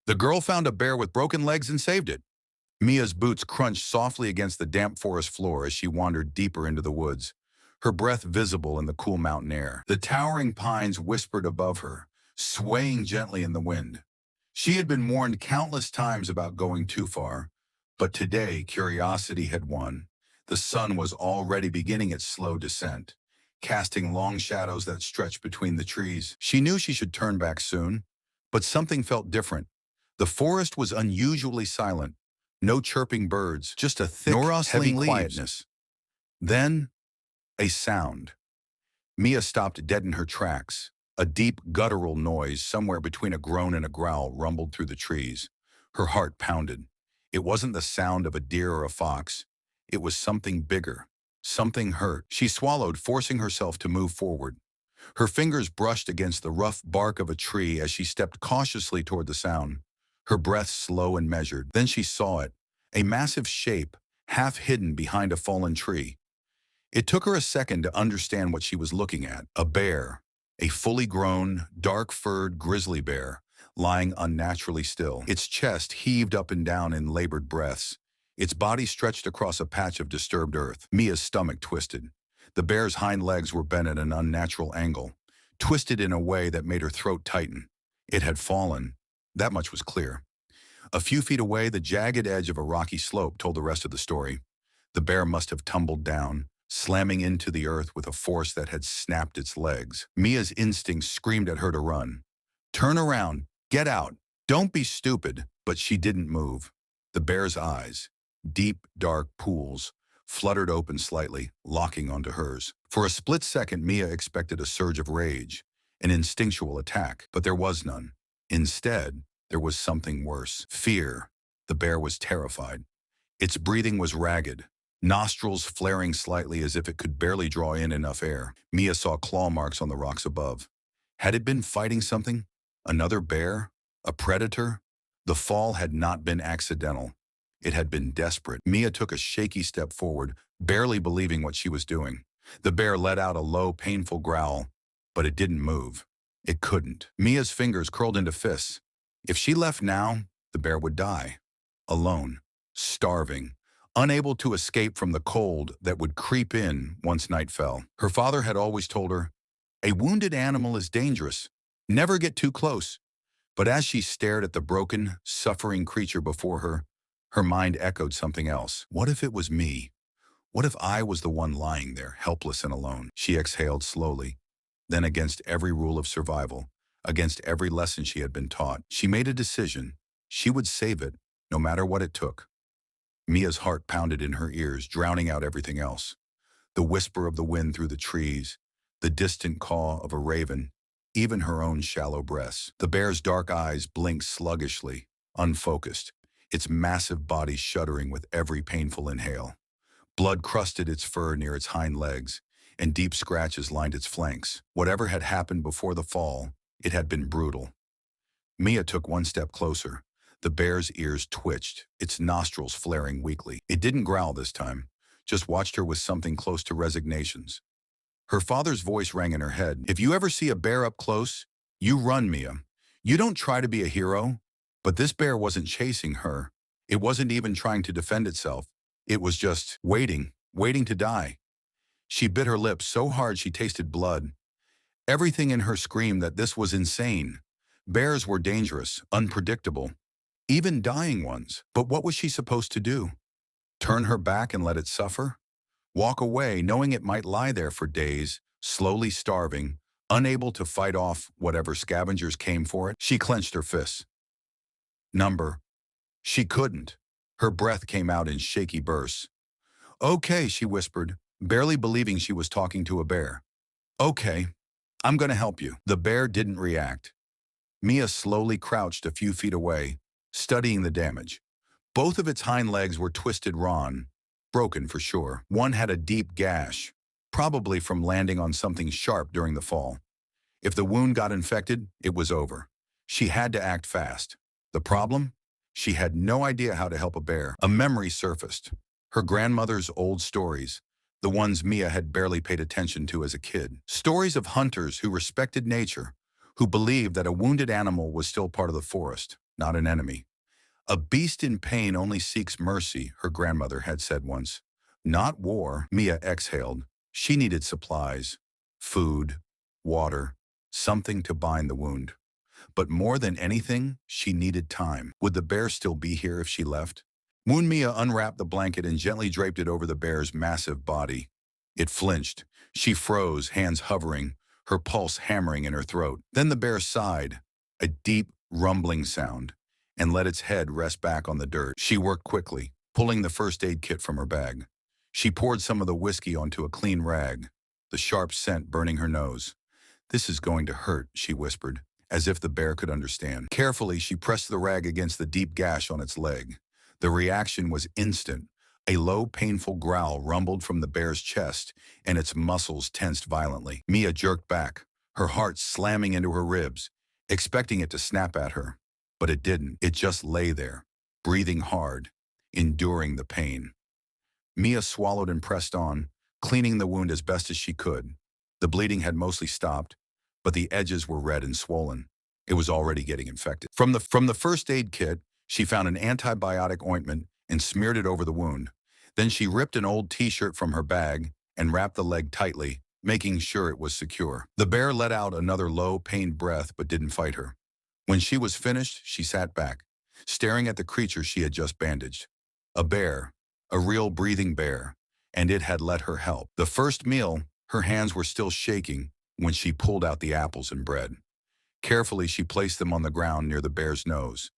The girl found a bear with broken legs and saved it. Mia's boots crunched softly against the damp forest floor as she wandered deeper into the woods, her breath visible in the cool mountain air. The towering pines whispered above her, swaying gently in the wind. She had been warned countless times about going too far, but today curiosity had won. The sun was already beginning its slow descent, casting long shadows that stretched between the trees. She knew she should turn back soon, but something felt different. The forest was unusually silent. No chirping birds, just a thick, heavy quietness. Then, a sound. Mia stopped dead in her tracks. A deep, guttural noise somewhere between a groan and a growl rumbled through the trees. Her heart pounded. It wasn't the sound of a deer or a fox. It was something bigger. Something hurt. She swallowed, forcing herself to move forward. Her fingers brushed against the rough bark of a tree as she stepped cautiously toward the sound, her breath slow and measured. Then she saw it, a massive shape, half hidden behind a fallen tree. It took her a second to understand what she was looking at. A bear, a fully grown, dark-furred grizzly bear, lying unnaturally still. Its chest heaved up and down in labored breaths. Its body stretched across a patch of disturbed earth. Mia's stomach twisted. The bear's hind legs were bent at an unnatural angle, twisted in a way that made her throat tighten. It had fallen. That much was clear. A few feet away, the jagged edge of a rocky slope told the rest of the story. The bear must have tumbled down, slamming into the earth with a force that had snapped its legs. Mia's instincts screamed at her to run. Turn around. Get out. Don't be stupid. But she didn't move. The bear's eyes, deep, dark pools, fluttered open slightly, locking onto hers. For a split second, Mia expected a surge of rage, an instinctual attack, but there was none. Instead, there was something worse. Fear. The bear was terrified. Its breathing was ragged, nostrils flaring slightly as if it could barely draw in enough air. Mia saw claw marks on the rocks above. Had it been fighting something? Another bear? A predator? The fall had not been accidental. It had been desperate. Mia took a shaky step forward, barely believing what she was doing. The bear let out a low, painful growl, but it didn't move. It couldn't. Mia's fingers curled into fists. If she left now, the bear would die. Alone, starving, unable to escape from the cold that would creep in once night fell. Her father had always told her, "A wounded animal is dangerous. Never get too close." But as she stared at the broken, suffering creature before her, her mind echoed something else. What if it was me? What if I was the one lying there, helpless and alone? She exhaled slowly. Then, against every rule of survival, against every lesson she had been taught, she made a decision. She would save it, no matter what it took. Mia's heart pounded in her ears, drowning out everything else. The whisper of the wind through the trees, the distant caw of a raven, even her own shallow breaths. The bear's dark eyes blinked sluggishly, unfocused, its massive body shuddering with every painful inhale. Blood crusted its fur near its hind legs, and deep scratches lined its flanks. Whatever had happened before the fall, it had been brutal. Mia took one step closer. The bear's ears twitched, its nostrils flaring weakly. It didn't growl this time, just watched her with something close to resignations. Her father's voice rang in her head. "If you ever see a bear up close, you run, Mia. You don't try to be a hero." But this bear wasn't chasing her. It wasn't even trying to defend itself. It was just waiting to die. She bit her lips so hard she tasted blood. Everything in her screamed that this was insane. Bears were dangerous, unpredictable, even dying ones. But what was she supposed to do? Turn her back and let it suffer? Walk away, knowing it might lie there for days, slowly starving, unable to fight off whatever scavengers came for it? She clenched her fists. She couldn't. Her breath came out in shaky bursts. "Okay," she whispered, barely believing she was talking to a bear. "Okay, I'm gonna help you." The bear didn't react. Mia slowly crouched a few feet away, studying the damage. Both of its hind legs were twisted raw, broken for sure. One had a deep gash, probably from landing on something sharp during the fall. If the wound got infected, it was over. She had to act fast. The problem? She had no idea how to help a bear. A memory surfaced. Her grandmother's old stories, the ones Mia had barely paid attention to as a kid. Stories of hunters who respected nature, who believed that a wounded animal was still part of the forest. not an enemy. A beast in pain only seeks mercy, her grandmother had said once. Not war, Mia exhaled. She needed supplies, food, water, something to bind the wound. But more than anything, she needed time. Would the bear still be here if she left? Moon Mia unwrapped the blanket and gently draped it over the bear's massive body. It flinched. She froze, hands hovering, her pulse hammering in her throat. Then the bear sighed, a deep, rumbling sound, and let its head rest back on the dirt. She worked quickly, pulling the first aid kit from her bag. She poured some of the whiskey onto a clean rag, the sharp scent burning her nose. "This is going to hurt," she whispered, as if the bear could understand. Carefully, she pressed the rag against the deep gash on its leg. The reaction was instant. A low, painful growl rumbled from the bear's chest, and its muscles tensed violently. Mia jerked back, her heart slamming into her ribs, expecting it to snap at her. But it didn't. It just lay there, breathing hard, enduring the pain. Mia swallowed and pressed on, cleaning the wound as best as she could. The bleeding had mostly stopped, but the edges were red and swollen. It was already getting infected. From the first aid kit, she found an antibiotic ointment and smeared it over the wound. Then she ripped an old t-shirt from her bag and wrapped the leg tightly, making sure it was secure. The bear let out another low, pained breath but didn't fight her. When she was finished, she sat back, staring at the creature she had just bandaged. A bear, a real breathing bear, and it had let her help. The first meal, her hands were still shaking when she pulled out the apples and bread. Carefully, she placed them on the ground near the bear's nose.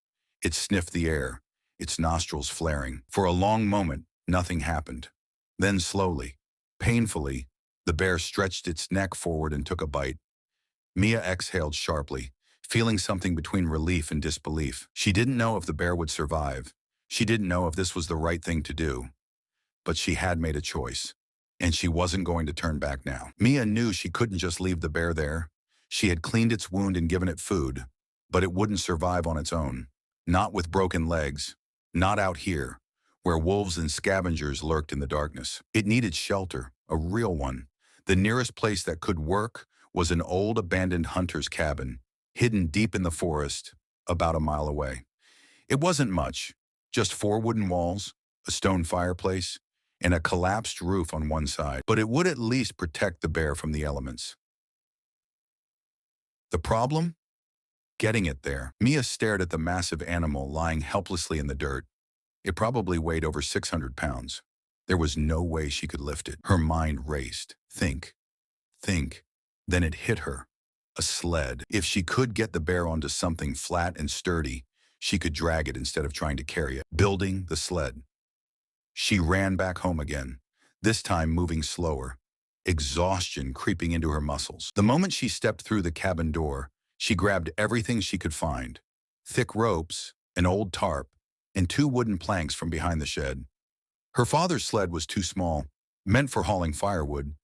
It sniffed the air, its nostrils flaring. For a long moment, nothing happened. Then slowly, painfully, the bear stretched its neck forward and took a bite. Mia exhaled sharply, feeling something between relief and disbelief. She didn't know if the bear would survive. She didn't know if this was the right thing to do. But she had made a choice, and she wasn't going to turn back now. Mia knew she couldn't just leave the bear there. She had cleaned its wound and given it food, but it wouldn't survive on its own. Not with broken legs. Not out here, where wolves and scavengers lurked in the darkness. It needed shelter, a real one. The nearest place that could work was an old abandoned hunter's cabin, hidden deep in the forest, about a mile away. It wasn't much, just 4 wooden walls, a stone fireplace, and a collapsed roof on one side. But it would at least protect the bear from the elements. The problem? Getting it there. Mia stared at the massive animal lying helplessly in the dirt. It probably weighed over 600 pounds. There was no way she could lift it. Her mind raced. Think. Then it hit her. A sled. If she could get the bear onto something flat and sturdy, she could drag it instead of trying to carry it. Building the sled. She ran back home again, this time moving slower, exhaustion creeping into her muscles. The moment she stepped through the cabin door, she grabbed everything she could find: thick ropes, an old tarp, and 2 wooden planks from behind the shed. Her father's sled was too small, meant for hauling firewood,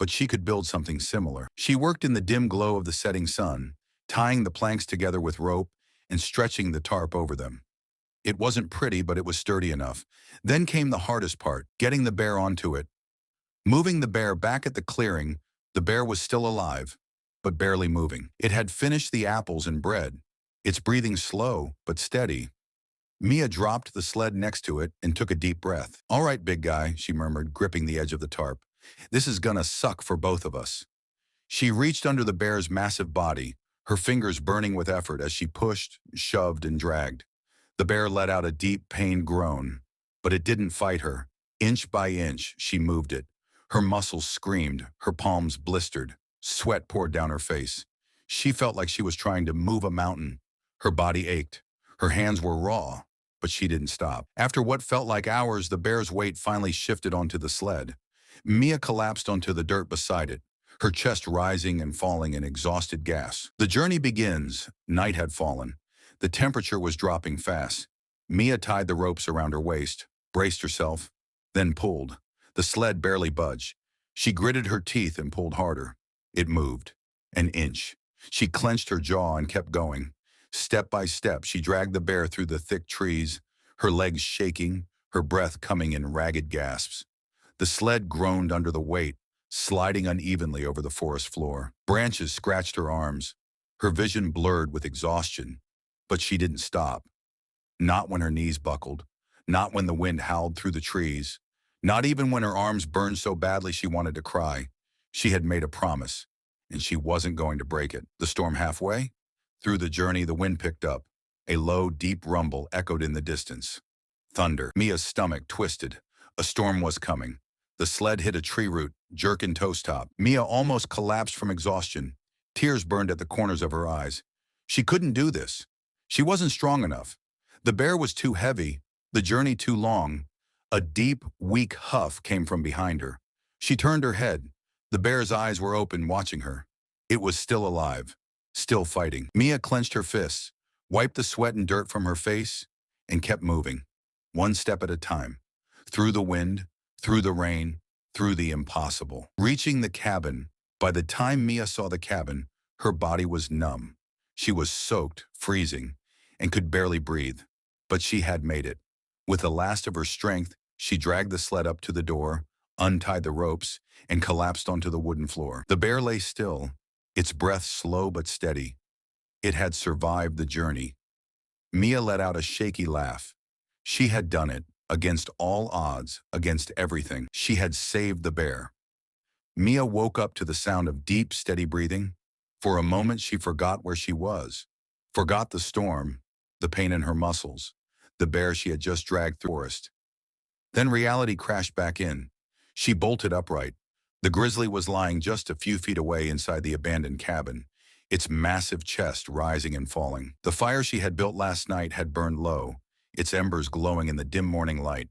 but she could build something similar. She worked in the dim glow of the setting sun, tying the planks together with rope and stretching the tarp over them. It wasn't pretty, but it was sturdy enough. Then came the hardest part, getting the bear onto it. Moving the bear back at the clearing, the bear was still alive, but barely moving. It had finished the apples and bread. Its breathing slow, but steady. Mia dropped the sled next to it and took a deep breath. "All right, big guy," she murmured, gripping the edge of the tarp. "This is gonna suck for both of us." She reached under the bear's massive body, her fingers burning with effort as she pushed, shoved, and dragged. The bear let out a deep, pained groan, but it didn't fight her. Inch by inch, she moved it. Her muscles screamed, her palms blistered, sweat poured down her face. She felt like she was trying to move a mountain. Her body ached. Her hands were raw, but she didn't stop. After what felt like hours, the bear's weight finally shifted onto the sled. Mia collapsed onto the dirt beside it, her chest rising and falling in exhausted gasps. The journey begins. Night had fallen. The temperature was dropping fast. Mia tied the ropes around her waist, braced herself, then pulled. The sled barely budged. She gritted her teeth and pulled harder. It moved. An inch. She clenched her jaw and kept going. Step by step, she dragged the bear through the thick trees, her legs shaking, her breath coming in ragged gasps. The sled groaned under the weight, sliding unevenly over the forest floor. Branches scratched her arms. Her vision blurred with exhaustion. But she didn't stop. Not when her knees buckled. Not when the wind howled through the trees. Not even when her arms burned so badly she wanted to cry. She had made a promise, and she wasn't going to break it. The storm halfway? Through the journey, the wind picked up. A low, deep rumble echoed in the distance. Thunder. Mia's stomach twisted. A storm was coming. The sled hit a tree root, jerking toe top. Mia almost collapsed from exhaustion. Tears burned at the corners of her eyes. She couldn't do this. She wasn't strong enough. The bear was too heavy, the journey too long. A deep, weak huff came from behind her. She turned her head. The bear's eyes were open, watching her. It was still alive, still fighting. Mia clenched her fists, wiped the sweat and dirt from her face, and kept moving, one step at a time. Through the wind, through the rain, through the impossible. Reaching the cabin, by the time Mia saw the cabin, her body was numb. She was soaked, freezing, and could barely breathe. But she had made it. With the last of her strength, she dragged the sled up to the door, untied the ropes, and collapsed onto the wooden floor. The bear lay still, its breath slow but steady. It had survived the journey. Mia let out a shaky laugh. She had done it, against all odds, against everything. She had saved the bear. Mia woke up to the sound of deep, steady breathing. For a moment, she forgot where she was, forgot the storm, the pain in her muscles, the bear she had just dragged through the forest. Then reality crashed back in. She bolted upright. The grizzly was lying just a few feet away inside the abandoned cabin, its massive chest rising and falling. The fire she had built last night had burned low, its embers glowing in the dim morning light.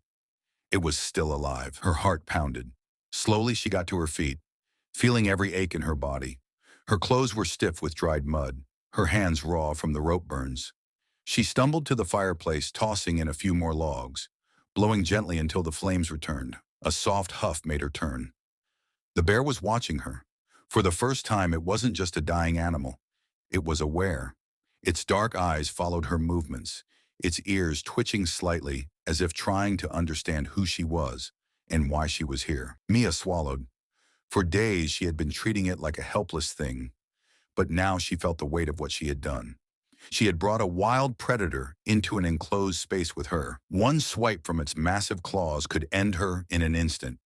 It was still alive. Her heart pounded. Slowly she got to her feet, feeling every ache in her body. Her clothes were stiff with dried mud, her hands raw from the rope burns. She stumbled to the fireplace, tossing in a few more logs, blowing gently until the flames returned. A soft huff made her turn. The bear was watching her. For the first time, it wasn't just a dying animal. It was aware. Its dark eyes followed her movements, its ears twitching slightly as if trying to understand who she was and why she was here. Mia swallowed. For days, she had been treating it like a helpless thing, but now she felt the weight of what she had done. She had brought a wild predator into an enclosed space with her. One swipe from its massive claws could end her in an instant.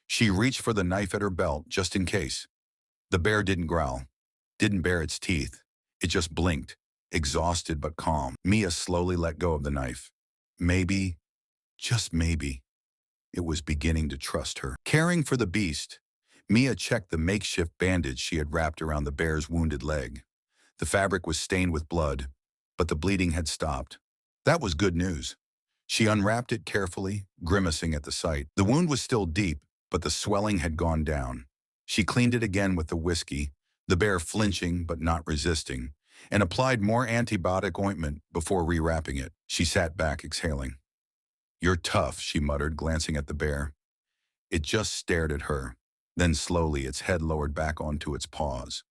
She reached for the knife at her belt just in case. The bear didn't growl, didn't bare its teeth. It just blinked, exhausted but calm. Mia slowly let go of the knife. Maybe, just maybe, it was beginning to trust her. Caring for the beast, Mia checked the makeshift bandage she had wrapped around the bear's wounded leg. The fabric was stained with blood, but the bleeding had stopped. That was good news. She unwrapped it carefully, grimacing at the sight. The wound was still deep, but the swelling had gone down. She cleaned it again with the whiskey, the bear flinching but not resisting, and applied more antibiotic ointment before rewrapping it. She sat back, exhaling. "You're tough," she muttered, glancing at the bear. It just stared at her. Then slowly its head lowered back onto its paws.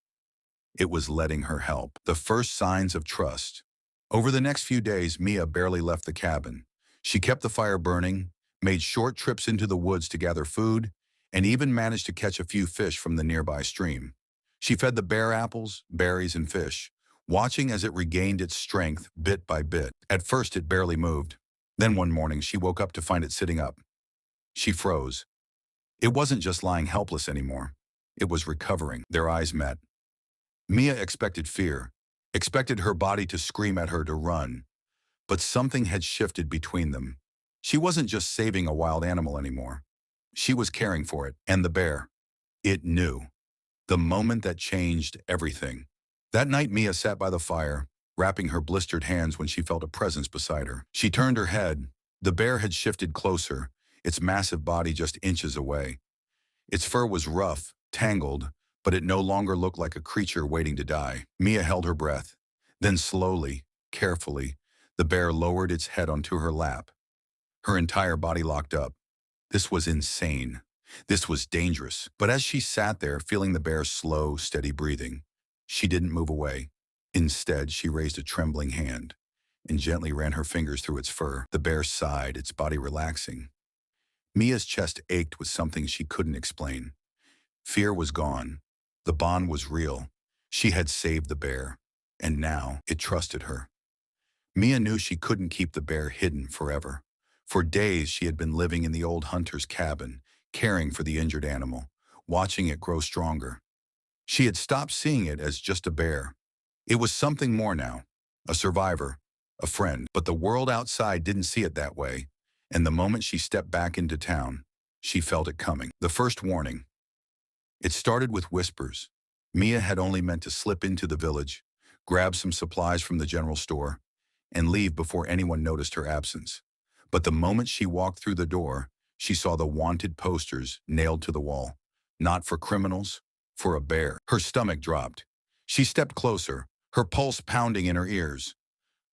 It was letting her help. The first signs of trust. Over the next few days, Mia barely left the cabin. She kept the fire burning, made short trips into the woods to gather food, and even managed to catch a few fish from the nearby stream. She fed the bear apples, berries, and fish, watching as it regained its strength bit by bit. At first, it barely moved. Then one morning, she woke up to find it sitting up. She froze. It wasn't just lying helpless anymore. It was recovering. Their eyes met. Mia expected fear, expected her body to scream at her to run. But something had shifted between them. She wasn't just saving a wild animal anymore. She was caring for it, and the bear. It knew. The moment that changed everything. That night, Mia sat by the fire, wrapping her blistered hands when she felt a presence beside her. She turned her head. The bear had shifted closer, its massive body just inches away. Its fur was rough, tangled, but it no longer looked like a creature waiting to die. Mia held her breath. Then slowly, carefully, the bear lowered its head onto her lap. Her entire body locked up. This was insane. This was dangerous. But as she sat there, feeling the bear's slow, steady breathing, she didn't move away. Instead, she raised a trembling hand and gently ran her fingers through its fur. The bear sighed, its body relaxing. Mia's chest ached with something she couldn't explain. Fear was gone. The bond was real. She had saved the bear, and now it trusted her. Mia knew she couldn't keep the bear hidden forever. For days she had been living in the old hunter's cabin, caring for the injured animal, watching it grow stronger. She had stopped seeing it as just a bear. It was something more now, a survivor, a friend. But the world outside didn't see it that way, and the moment she stepped back into town, she felt it coming. The first warning. It started with whispers. Mia had only meant to slip into the village, grab some supplies from the general store, and leave before anyone noticed her absence. But the moment she walked through the door, she saw the wanted posters nailed to the wall. Not for criminals, for a bear. Her stomach dropped. She stepped closer, her pulse pounding in her ears.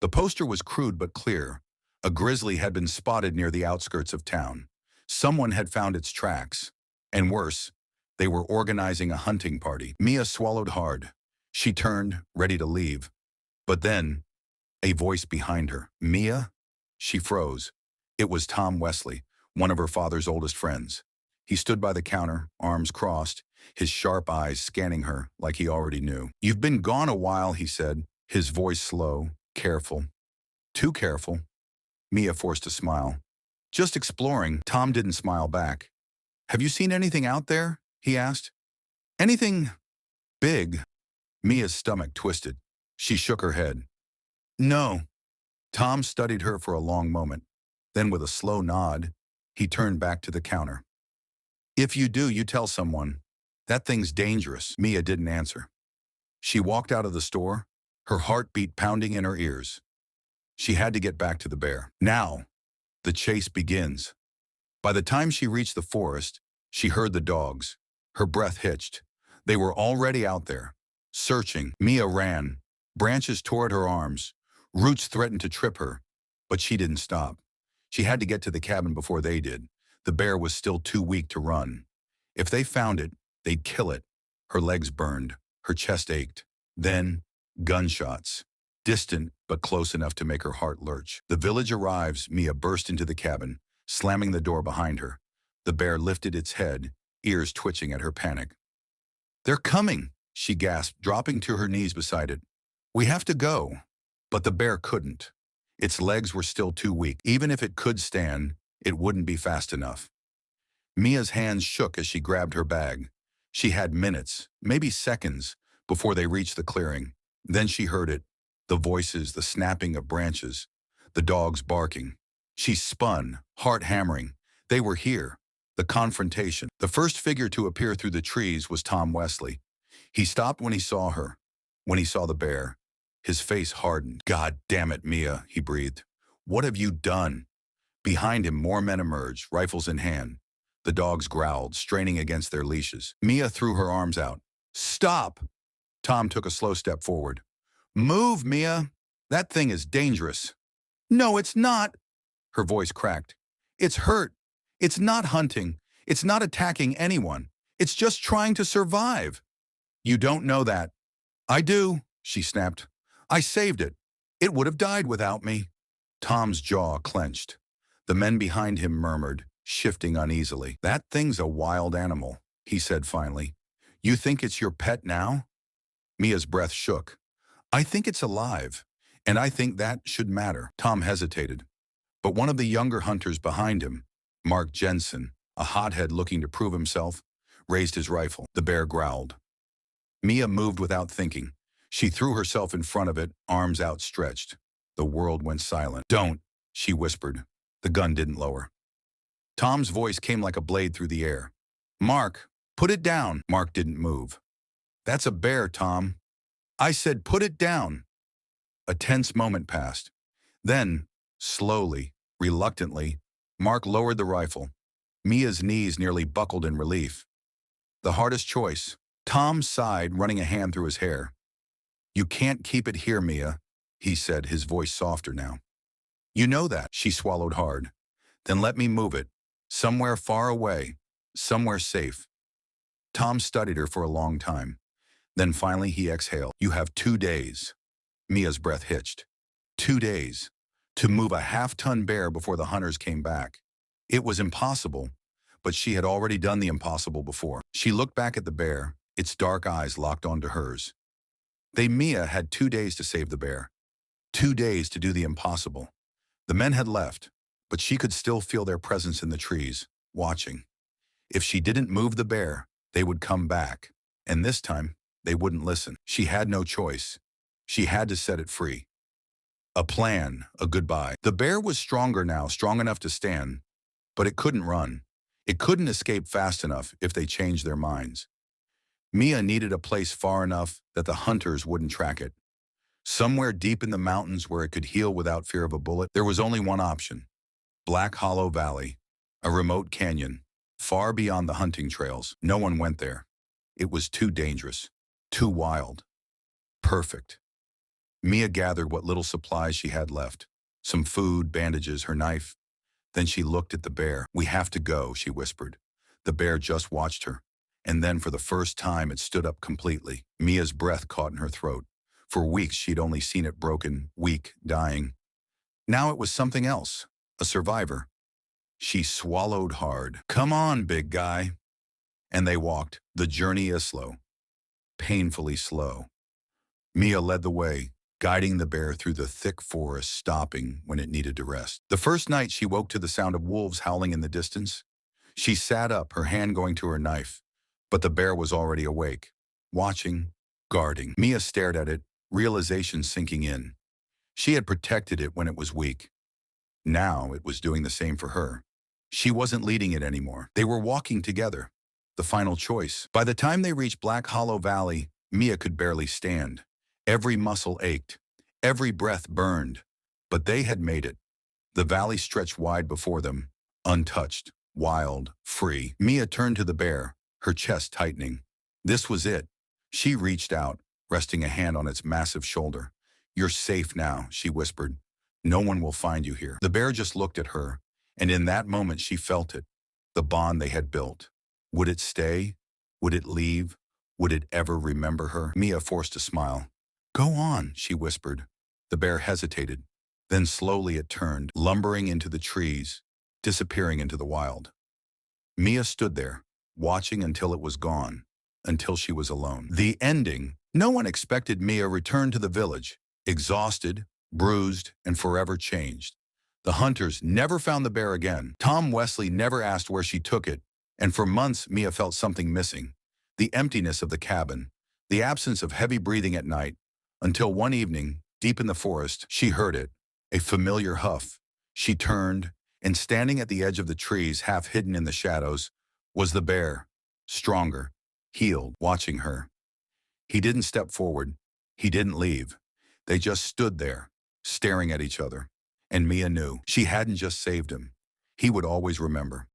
The poster was crude but clear. A grizzly had been spotted near the outskirts of town. Someone had found its tracks. And worse, they were organizing a hunting party. Mia swallowed hard. She turned, ready to leave. But then, a voice behind her. Mia? She froze. It was Tom Wesley, one of her father's oldest friends. He stood by the counter, arms crossed, his sharp eyes scanning her like he already knew. "You've been gone a while," he said, his voice slow, careful. Too careful. Mia forced a smile. "Just exploring." Tom didn't smile back. "Have you seen anything out there?" he asked. "Anything big?" Mia's stomach twisted. She shook her head. "No." Tom studied her for a long moment. Then with a slow nod, he turned back to the counter. "If you do, you tell someone. That thing's dangerous." Mia didn't answer. She walked out of the store, her heartbeat pounding in her ears. She had to get back to the bear. Now, the chase begins. By the time she reached the forest, she heard the dogs. Her breath hitched. They were already out there, searching. Mia ran. Branches tore at her arms. Roots threatened to trip her, but she didn't stop. She had to get to the cabin before they did. The bear was still too weak to run. If they found it, they'd kill it. Her legs burned. Her chest ached. Then, gunshots. Distant, but close enough to make her heart lurch. The village arrives. Mia burst into the cabin, slamming the door behind her. The bear lifted its head, ears twitching at her panic. "They're coming," she gasped, dropping to her knees beside it. "We have to go." But the bear couldn't. Its legs were still too weak. Even if it could stand, it wouldn't be fast enough. Mia's hands shook as she grabbed her bag. She had minutes, maybe seconds, before they reached the clearing. Then she heard it. The voices, the snapping of branches, the dogs barking. She spun, heart hammering. They were here. The confrontation. The first figure to appear through the trees was Tom Wesley. He stopped when he saw her, when he saw the bear. His face hardened. "God damn it, Mia," he breathed. "What have you done?" Behind him, more men emerged, rifles in hand. The dogs growled, straining against their leashes. Mia threw her arms out. "Stop!" Tom took a slow step forward. "Move, Mia! That thing is dangerous." "No, it's not!" Her voice cracked. "It's hurt. It's not hunting. It's not attacking anyone. It's just trying to survive." "You don't know that." "I do," she snapped. "I saved it. It would have died without me." Tom's jaw clenched. The men behind him murmured, shifting uneasily. "That thing's a wild animal," he said finally. "You think it's your pet now?" Mia's breath shook. "I think it's alive, and I think that should matter." Tom hesitated. But one of the younger hunters behind him, Mark Jensen, a hothead looking to prove himself, raised his rifle. The bear growled. Mia moved without thinking. She threw herself in front of it, arms outstretched. The world went silent. "Don't," she whispered. The gun didn't lower. Tom's voice came like a blade through the air. "Mark, put it down." Mark didn't move. "That's a bear, Tom." "I said put it down." A tense moment passed. Then, slowly, reluctantly, Mark lowered the rifle. Mia's knees nearly buckled in relief. The hardest choice. Tom sighed, running a hand through his hair. "You can't keep it here, Mia," he said, his voice softer now. "You know that." She swallowed hard. "Then let me move it. Somewhere far away. Somewhere safe." Tom studied her for a long time. Then finally he exhaled. "You have 2 days." Mia's breath hitched. 2 days. To move a half-ton bear before the hunters came back. It was impossible, but she had already done the impossible before. She looked back at the bear, its dark eyes locked onto hers. Mia had 2 days to save the bear. 2 days to do the impossible. The men had left, but she could still feel their presence in the trees, watching. If she didn't move the bear, they would come back. And this time, they wouldn't listen. She had no choice. She had to set it free. A plan, a goodbye. The bear was stronger now, strong enough to stand, but it couldn't run. It couldn't escape fast enough if they changed their minds. Mia needed a place far enough that the hunters wouldn't track it. Somewhere deep in the mountains where it could heal without fear of a bullet, there was only one option. Black Hollow Valley, a remote canyon, far beyond the hunting trails. No one went there. It was too dangerous, too wild. Perfect. Mia gathered what little supplies she had left. Some food, bandages, her knife. Then she looked at the bear. "We have to go," she whispered. The bear just watched her. And then for the first time, it stood up completely. Mia's breath caught in her throat. For weeks, she'd only seen it broken, weak, dying. Now it was something else, a survivor. She swallowed hard. "Come on, big guy." And they walked. The journey is slow, painfully slow. Mia led the way, guiding the bear through the thick forest, stopping when it needed to rest. The first night, she woke to the sound of wolves howling in the distance. She sat up, her hand going to her knife, but the bear was already awake, watching, guarding. Mia stared at it, realization sinking in. She had protected it when it was weak. Now it was doing the same for her. She wasn't leading it anymore. They were walking together. The final choice. By the time they reached Black Hollow Valley, Mia could barely stand. Every muscle ached. Every breath burned. But they had made it. The valley stretched wide before them, untouched, wild, free. Mia turned to the bear, her chest tightening. This was it. She reached out, resting a hand on its massive shoulder. "You're safe now," she whispered. "No one will find you here." The bear just looked at her, and in that moment she felt it, the bond they had built. Would it stay? Would it leave? Would it ever remember her? Mia forced a smile. "Go on," she whispered. The bear hesitated. Then slowly it turned, lumbering into the trees, disappearing into the wild. Mia stood there, watching until it was gone, until she was alone. The ending. No one expected Mia returned to the village, exhausted, bruised, and forever changed. The hunters never found the bear again. Tom Wesley never asked where she took it, and for months Mia felt something missing. The emptiness of the cabin, the absence of heavy breathing at night, until one evening, deep in the forest, she heard it, a familiar huff. She turned, and standing at the edge of the trees, half hidden in the shadows, was the bear, stronger, healed, watching her. He didn't step forward. He didn't leave. They just stood there, staring at each other. And Mia knew she hadn't just saved him. He would always remember.